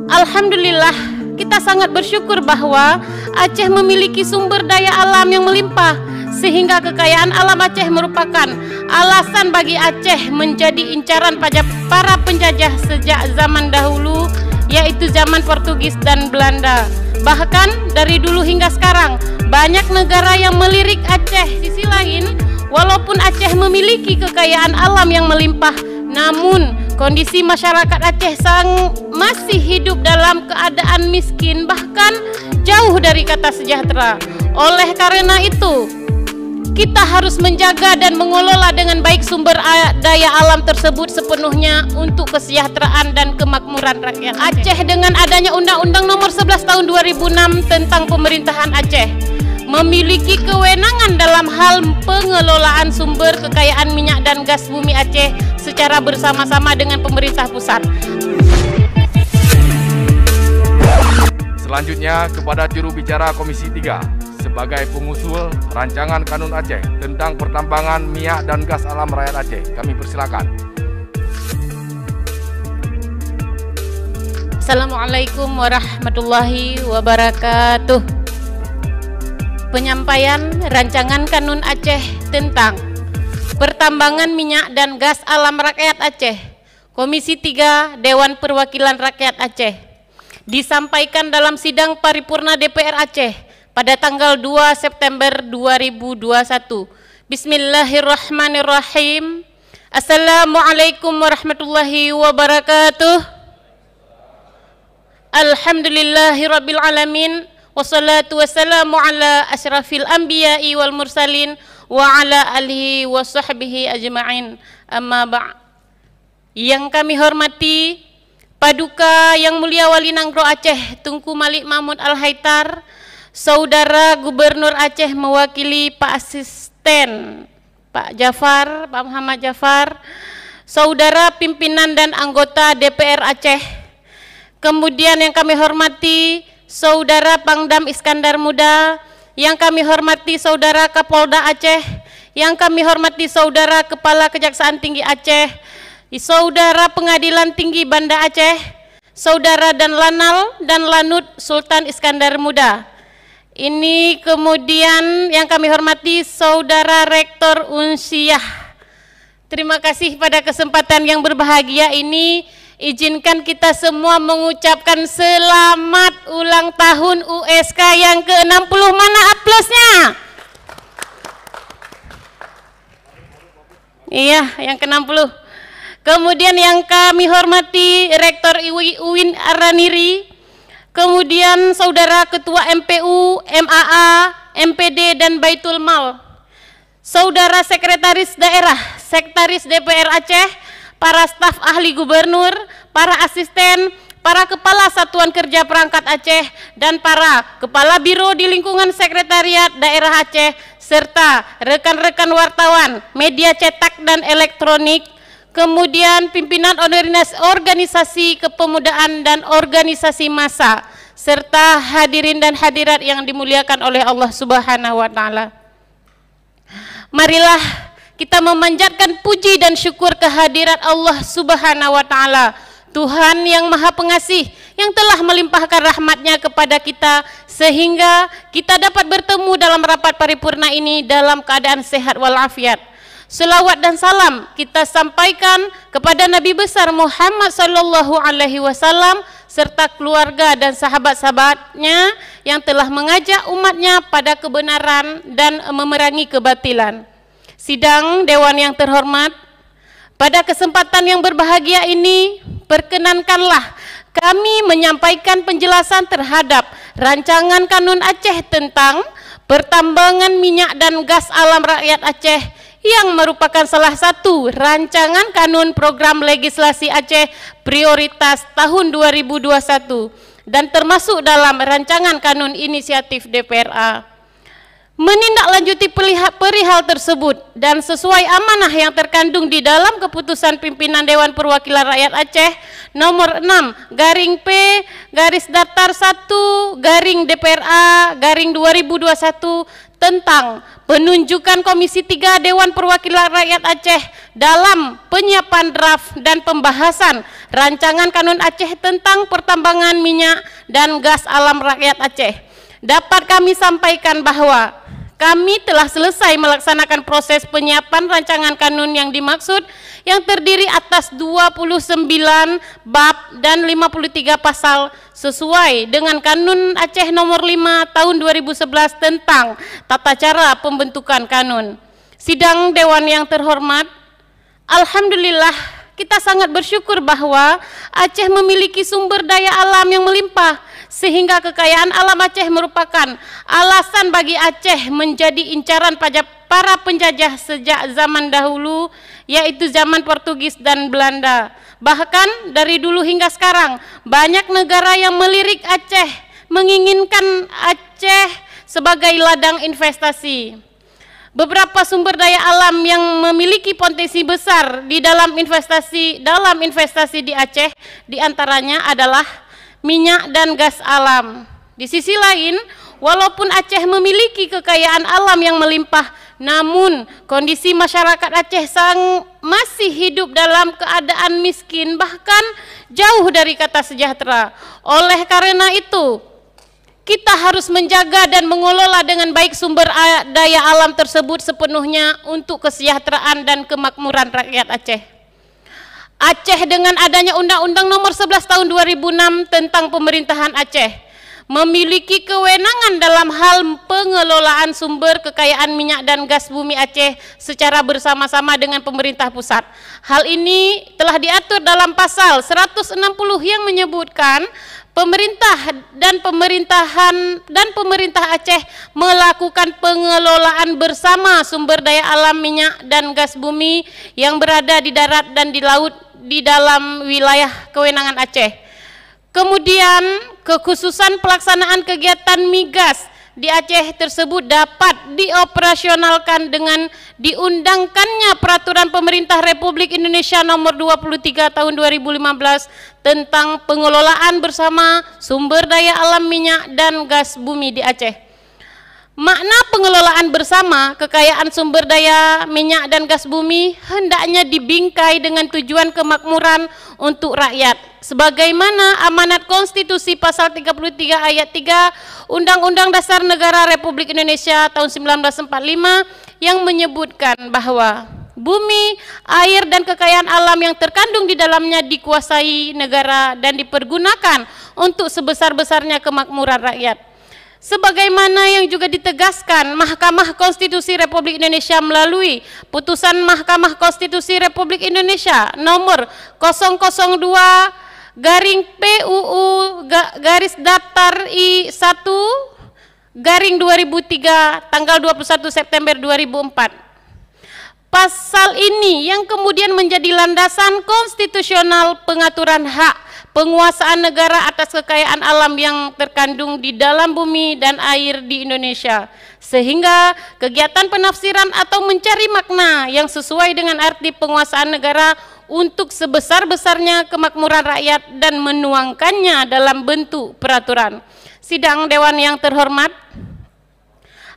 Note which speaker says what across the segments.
Speaker 1: Alhamdulillah, kita sangat bersyukur bahwa Aceh memiliki sumber daya alam yang melimpah, sehingga kekayaan alam Aceh merupakan alasan bagi Aceh menjadi incaran para penjajah sejak zaman dahulu, yaitu zaman Portugis dan Belanda. Bahkan dari dulu hingga sekarang, banyak negara yang melirik Aceh. Sisi lain, walaupun Aceh memiliki kekayaan alam yang melimpah, namun kondisi masyarakat Aceh masih hidup dalam keadaan miskin, bahkan jauh dari kata sejahtera. Oleh karena itu, kita harus menjaga dan mengelola dengan baik sumber daya alam tersebut sepenuhnya untuk kesejahteraan dan kemakmuran rakyat Aceh. Dengan adanya Undang-Undang Nomor 11 Tahun 2006 tentang Pemerintahan Aceh, memiliki kewenangan dalam hal pengelolaan sumber kekayaan minyak dan gas bumi Aceh secara bersama-sama dengan pemerintah pusat.
Speaker 2: Selanjutnya kepada juru bicara Komisi 3 sebagai pengusul rancangan Kanun Aceh tentang pertambangan minyak dan gas alam rakyat Aceh. Kami persilakan.
Speaker 1: Assalamualaikum warahmatullahi wabarakatuh. Penyampaian rancangan Kanun Aceh tentang pertambangan minyak dan gas alam rakyat Aceh, Komisi 3 Dewan Perwakilan Rakyat Aceh, disampaikan dalam sidang paripurna DPR Aceh pada tanggal 2 September 2021. Bismillahirrahmanirrahim. Assalamualaikum warahmatullahi wabarakatuh. Alhamdulillahirabbil alamin. Wassalatu wassalamu ala asyrafil anbiya'i wal mursalin wa ala alihi wa sahbihi ajma'in. Amma ba'. Yang kami hormati Paduka Yang Mulia Wali Nanggro Aceh Tunku Malik Mahmud Al-Haitar, Saudara Gubernur Aceh mewakili Pak Asisten Pak Jafar, Pak Muhammad Jafar, Saudara pimpinan dan anggota DPR Aceh, kemudian yang kami hormati Saudara Pangdam Iskandar Muda, yang kami hormati Saudara Kapolda Aceh, yang kami hormati Saudara Kepala Kejaksaan Tinggi Aceh, Saudara Pengadilan Tinggi Banda Aceh, Saudara dan Lanal dan Lanut Sultan Iskandar Muda. Ini kemudian yang kami hormati Saudara Rektor Unsyah. Terima kasih pada kesempatan yang berbahagia ini. Izinkan kita semua mengucapkan selamat ulang tahun USK yang ke-60. Mana aplausnya? Iya, yang ke-60. Kemudian yang kami hormati Rektor UIN Araniri, kemudian Saudara Ketua MPU, MAA, MPD dan Baitul Mal, Saudara Sekretaris Daerah, Sekretaris DPR Aceh, para staf ahli gubernur, para asisten, para kepala satuan kerja perangkat Aceh, dan para kepala biro di lingkungan sekretariat daerah Aceh, serta rekan-rekan wartawan, media cetak dan elektronik, kemudian pimpinan organisasi kepemudaan dan organisasi massa, serta hadirin dan hadirat yang dimuliakan oleh Allah Subhanahu wa Ta'ala. Marilah kita memanjatkan puji dan syukur kehadirat Allah Subhanahu wa Ta'ala, Tuhan yang Maha Pengasih, yang telah melimpahkan rahmatnya kepada kita sehingga kita dapat bertemu dalam rapat paripurna ini dalam keadaan sehat walafiat. Selawat dan salam kita sampaikan kepada Nabi besar Muhammad sallallahu alaihi wasallam serta keluarga dan sahabat-sahabatnya yang telah mengajak umatnya pada kebenaran dan memerangi kebatilan. Sidang Dewan yang terhormat, pada kesempatan yang berbahagia ini, perkenankanlah kami menyampaikan penjelasan terhadap rancangan Kanun Aceh tentang pertambangan minyak dan gas alam rakyat Aceh, yang merupakan salah satu rancangan kanun program legislasi Aceh prioritas tahun 2021 dan termasuk dalam rancangan kanun inisiatif DPRA. Menindaklanjuti perihal tersebut dan sesuai amanah yang terkandung di dalam keputusan pimpinan Dewan Perwakilan Rakyat Aceh nomor 6/P/1/DPRA/2021 tentang penunjukan Komisi 3 Dewan Perwakilan Rakyat Aceh dalam penyiapan draft dan pembahasan rancangan Kanun Aceh tentang pertambangan minyak dan gas alam rakyat Aceh. Dapat kami sampaikan bahwa kami telah selesai melaksanakan proses penyiapan rancangan kanun yang dimaksud, yang terdiri atas 29 bab dan 53 pasal sesuai dengan Kanun Aceh nomor 5 tahun 2011 tentang tata cara pembentukan kanun. Sidang Dewan yang terhormat, alhamdulillah kita sangat bersyukur bahwa Aceh memiliki sumber daya alam yang melimpah, sehingga kekayaan alam Aceh merupakan alasan bagi Aceh menjadi incaran para penjajah sejak zaman dahulu, yaitu zaman Portugis dan Belanda. Bahkan dari dulu hingga sekarang, banyak negara yang melirik Aceh, menginginkan Aceh sebagai ladang investasi. Beberapa sumber daya alam yang memiliki potensi besar di dalam investasi di Aceh, diantaranya adalah minyak dan gas alam. Di sisi lain, walaupun Aceh memiliki kekayaan alam yang melimpah, namun kondisi masyarakat Aceh masih hidup dalam keadaan miskin, bahkan jauh dari kata sejahtera. Oleh karena itu, kita harus menjaga dan mengelola dengan baik sumber daya alam tersebut sepenuhnya untuk kesejahteraan dan kemakmuran rakyat Aceh. Aceh dengan adanya Undang-Undang Nomor 11 Tahun 2006 tentang Pemerintahan Aceh memiliki kewenangan dalam hal pengelolaan sumber kekayaan minyak dan gas bumi Aceh secara bersama-sama dengan pemerintah pusat. Hal ini telah diatur dalam pasal 160 yang menyebutkan pemerintah Aceh melakukan pengelolaan bersama sumber daya alam minyak dan gas bumi yang berada di darat dan di laut di dalam wilayah kewenangan Aceh. Kemudian kekhususan pelaksanaan kegiatan migas di Aceh tersebut dapat dioperasionalkan dengan diundangkannya Peraturan Pemerintah Republik Indonesia Nomor 23 Tahun 2015 tentang pengelolaan bersama sumber daya alam minyak dan gas bumi di Aceh. Makna pengelolaan bersama kekayaan sumber daya minyak dan gas bumi hendaknya dibingkai dengan tujuan kemakmuran untuk rakyat, sebagaimana amanat konstitusi pasal 33 ayat 3 Undang-Undang Dasar Negara Republik Indonesia tahun 1945 yang menyebutkan bahwa bumi, air, dan kekayaan alam yang terkandung di dalamnya dikuasai negara dan dipergunakan untuk sebesar-besarnya kemakmuran rakyat. Sebagaimana yang juga ditegaskan Mahkamah Konstitusi Republik Indonesia melalui putusan Mahkamah Konstitusi Republik Indonesia nomor 002-I1-2003 tanggal 21 September 2004. Pasal ini yang kemudian menjadi landasan konstitusional pengaturan hak penguasaan negara atas kekayaan alam yang terkandung di dalam bumi dan air di Indonesia, sehingga kegiatan penafsiran atau mencari makna yang sesuai dengan arti penguasaan negara untuk sebesar-besarnya kemakmuran rakyat dan menuangkannya dalam bentuk peraturan. Sidang Dewan yang terhormat,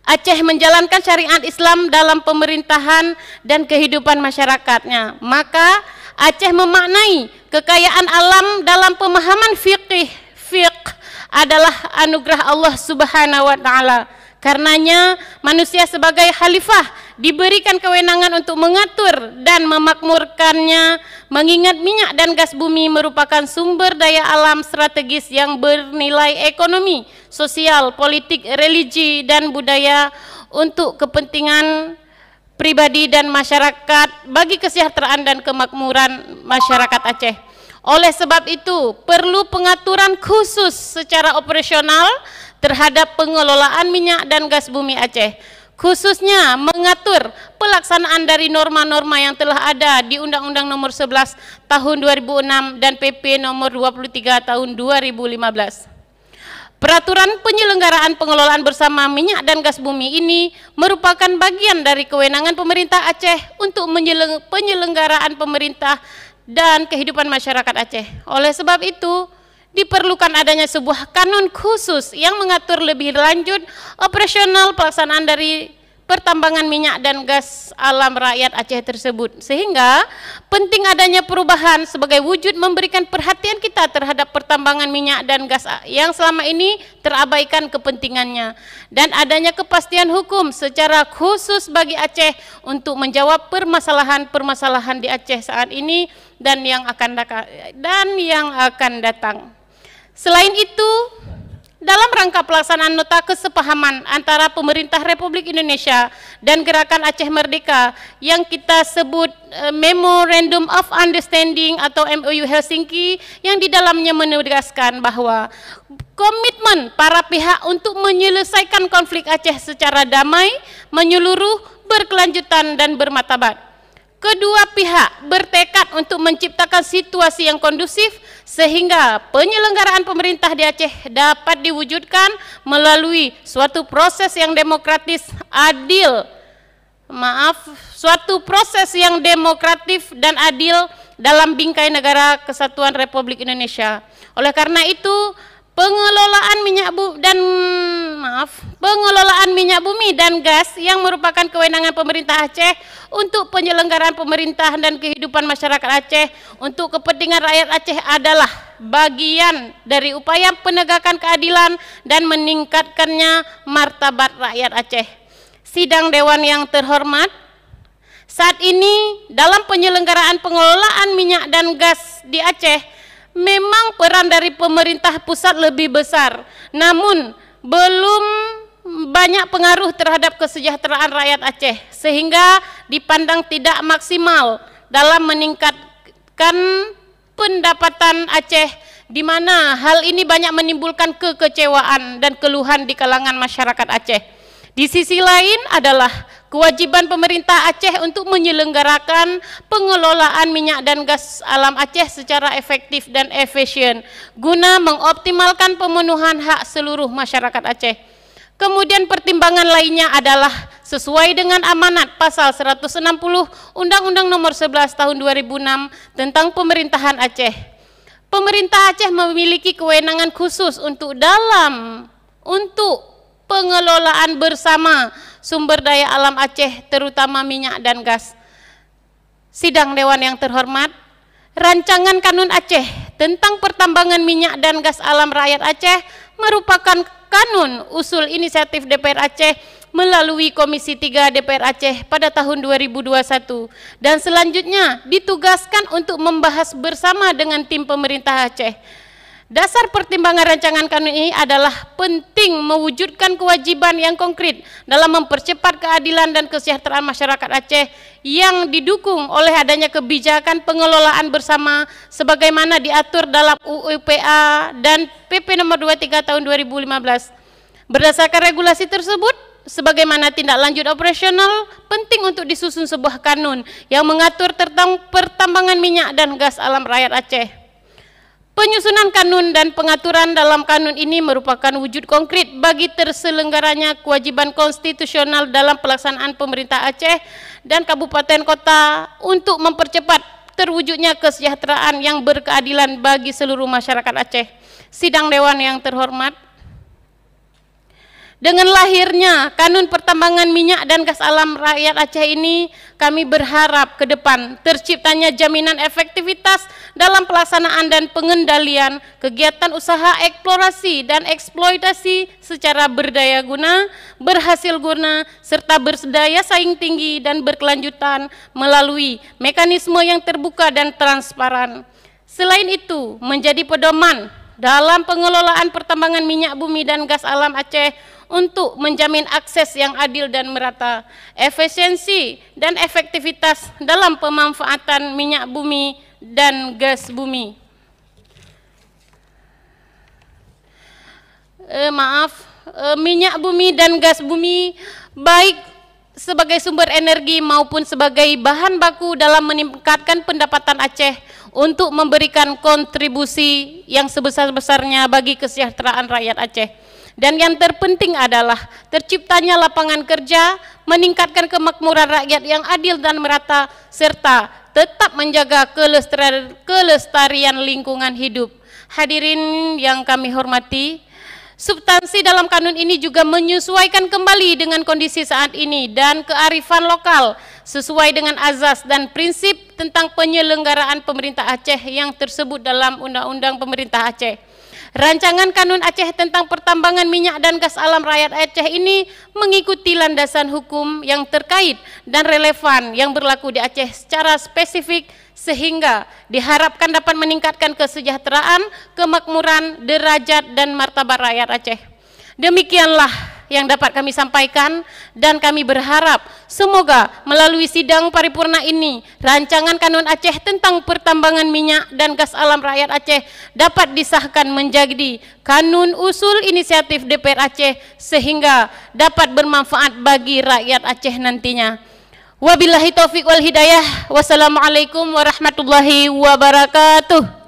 Speaker 1: Aceh menjalankan syariat Islam dalam pemerintahan dan kehidupan masyarakatnya. Maka Aceh memaknai kekayaan alam dalam pemahaman fiqh adalah anugerah Allah Subhanahu wa taala. Karenanya manusia sebagai khalifah diberikan kewenangan untuk mengatur dan memakmurkannya, mengingat minyak dan gas bumi merupakan sumber daya alam strategis yang bernilai ekonomi, sosial, politik, religi, dan budaya untuk kepentingan pribadi dan masyarakat bagi kesejahteraan dan kemakmuran masyarakat Aceh. Oleh sebab itu, perlu pengaturan khusus secara operasional terhadap pengelolaan minyak dan gas bumi Aceh, khususnya mengatur pelaksanaan dari norma-norma yang telah ada di Undang-Undang Nomor 11 Tahun 2006 dan PP Nomor 23 Tahun 2015. Peraturan penyelenggaraan pengelolaan bersama minyak dan gas bumi ini merupakan bagian dari kewenangan pemerintah Aceh untuk penyelenggaraan pemerintah dan kehidupan masyarakat Aceh. Oleh sebab itu, diperlukan adanya sebuah kanun khusus yang mengatur lebih lanjut operasional pelaksanaan dari pertambangan minyak dan gas alam rakyat Aceh tersebut, sehingga penting adanya perubahan sebagai wujud memberikan perhatian kita terhadap pertambangan minyak dan gas yang selama ini terabaikan kepentingannya, dan adanya kepastian hukum secara khusus bagi Aceh untuk menjawab permasalahan-permasalahan di Aceh saat ini dan yang akan datang. Selain itu, dalam rangka pelaksanaan nota kesepahaman antara pemerintah Republik Indonesia dan Gerakan Aceh Merdeka yang kita sebut Memorandum of Understanding atau MOU Helsinki, yang di dalamnya menegaskan bahwa komitmen para pihak untuk menyelesaikan konflik Aceh secara damai, menyeluruh, berkelanjutan dan bermartabat. Kedua pihak bertekad untuk menciptakan situasi yang kondusif sehingga penyelenggaraan pemerintah di Aceh dapat diwujudkan melalui suatu proses yang demokratis, dan adil dalam bingkai negara Kesatuan Republik Indonesia. Oleh karena itu, pengelolaan minyak bumi dan gas yang merupakan kewenangan pemerintah Aceh untuk penyelenggaraan pemerintahan dan kehidupan masyarakat Aceh untuk kepentingan rakyat Aceh adalah bagian dari upaya penegakan keadilan dan meningkatkannya martabat rakyat Aceh. Sidang Dewan yang terhormat, saat ini dalam penyelenggaraan pengelolaan minyak dan gas di Aceh, memang peran dari pemerintah pusat lebih besar, namun belum banyak pengaruh terhadap kesejahteraan rakyat Aceh, sehingga dipandang tidak maksimal dalam meningkatkan pendapatan Aceh, di mana hal ini banyak menimbulkan kekecewaan dan keluhan di kalangan masyarakat Aceh. Di sisi lain adalah kewajiban pemerintah Aceh untuk menyelenggarakan pengelolaan minyak dan gas alam Aceh secara efektif dan efisien guna mengoptimalkan pemenuhan hak seluruh masyarakat Aceh. Kemudian pertimbangan lainnya adalah sesuai dengan amanat pasal 160 Undang-Undang Nomor 11 Tahun 2006 tentang pemerintahan Aceh. Pemerintah Aceh memiliki kewenangan khusus untuk pengelolaan bersama sumber daya alam Aceh, terutama minyak dan gas. Sidang Dewan yang terhormat, rancangan Kanun Aceh tentang pertambangan minyak dan gas alam rakyat Aceh merupakan kanun usul inisiatif DPR Aceh melalui Komisi 3 DPR Aceh pada tahun 2021 dan selanjutnya ditugaskan untuk membahas bersama dengan tim pemerintah Aceh. Dasar pertimbangan rancangan kanun ini adalah penting mewujudkan kewajiban yang konkret dalam mempercepat keadilan dan kesejahteraan masyarakat Aceh yang didukung oleh adanya kebijakan pengelolaan bersama sebagaimana diatur dalam UUPA dan PP nomor 23 tahun 2015. Berdasarkan regulasi tersebut, sebagaimana tindak lanjut operasional, penting untuk disusun sebuah kanun yang mengatur tentang pertambangan minyak dan gas alam rakyat Aceh. Penyusunan kanun dan pengaturan dalam kanun ini merupakan wujud konkret bagi terselenggaranya kewajiban konstitusional dalam pelaksanaan pemerintah Aceh dan kabupaten kota untuk mempercepat terwujudnya kesejahteraan yang berkeadilan bagi seluruh masyarakat Aceh. Sidang Dewan yang terhormat, dengan lahirnya Kanun Pertambangan Minyak dan Gas Alam Rakyat Aceh ini, kami berharap ke depan terciptanya jaminan efektivitas dalam pelaksanaan dan pengendalian kegiatan usaha eksplorasi dan eksploitasi secara berdaya guna, berhasil guna, serta berdaya saing tinggi dan berkelanjutan melalui mekanisme yang terbuka dan transparan. Selain itu, menjadi pedoman dalam pengelolaan pertambangan minyak bumi dan gas alam Aceh untuk menjamin akses yang adil dan merata, efisiensi dan efektivitas dalam pemanfaatan minyak bumi dan gas bumi. Minyak bumi dan gas bumi baik sebagai sumber energi maupun sebagai bahan baku dalam meningkatkan pendapatan Aceh untuk memberikan kontribusi yang sebesar-besarnya bagi kesejahteraan rakyat Aceh. Dan yang terpenting adalah terciptanya lapangan kerja, meningkatkan kemakmuran rakyat yang adil dan merata, serta tetap menjaga kelestarian lingkungan hidup. Hadirin yang kami hormati, substansi dalam kanun ini juga menyesuaikan kembali dengan kondisi saat ini dan kearifan lokal sesuai dengan azas dan prinsip tentang penyelenggaraan pemerintah Aceh yang tersebut dalam Undang-Undang Pemerintah Aceh. Rancangan Kanun Aceh tentang pertambangan minyak dan gas alam rakyat Aceh ini mengikuti landasan hukum yang terkait dan relevan yang berlaku di Aceh secara spesifik sehingga diharapkan dapat meningkatkan kesejahteraan, kemakmuran, derajat dan martabat rakyat Aceh. Demikianlah yang dapat kami sampaikan dan kami berharap semoga melalui sidang paripurna ini rancangan Kanun Aceh tentang pertambangan minyak dan gas alam rakyat Aceh dapat disahkan menjadi kanun usul inisiatif DPR Aceh sehingga dapat bermanfaat bagi rakyat Aceh nantinya. Wabillahi taufiq wal hidayah. Wassalamualaikum warahmatullahi wabarakatuh.